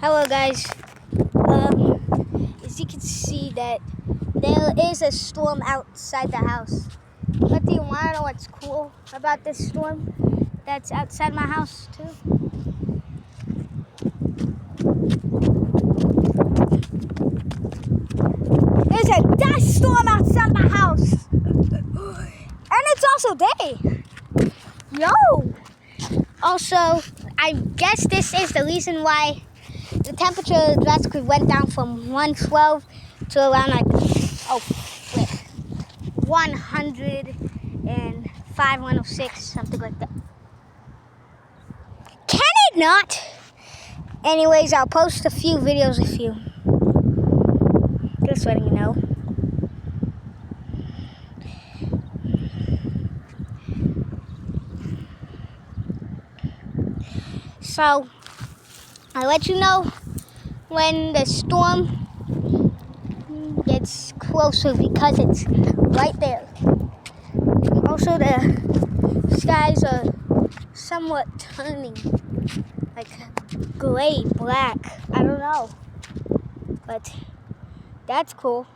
Hello guys, as you can see that there is a storm outside the house. But do you want to know what's cool about this storm that's outside my house too? There's a dust storm outside my house. And it's also day. Yo! Also, I guess this is the reason why the temperature drastically went down from 112 to around 105, 106, something like that. Can it not? Anyways, I'll post a few videos with you. Just letting you know. So, I'll let you know when the storm gets closer because it's right there. Also, the skies are somewhat turning like gray, black. I don't know. But that's cool.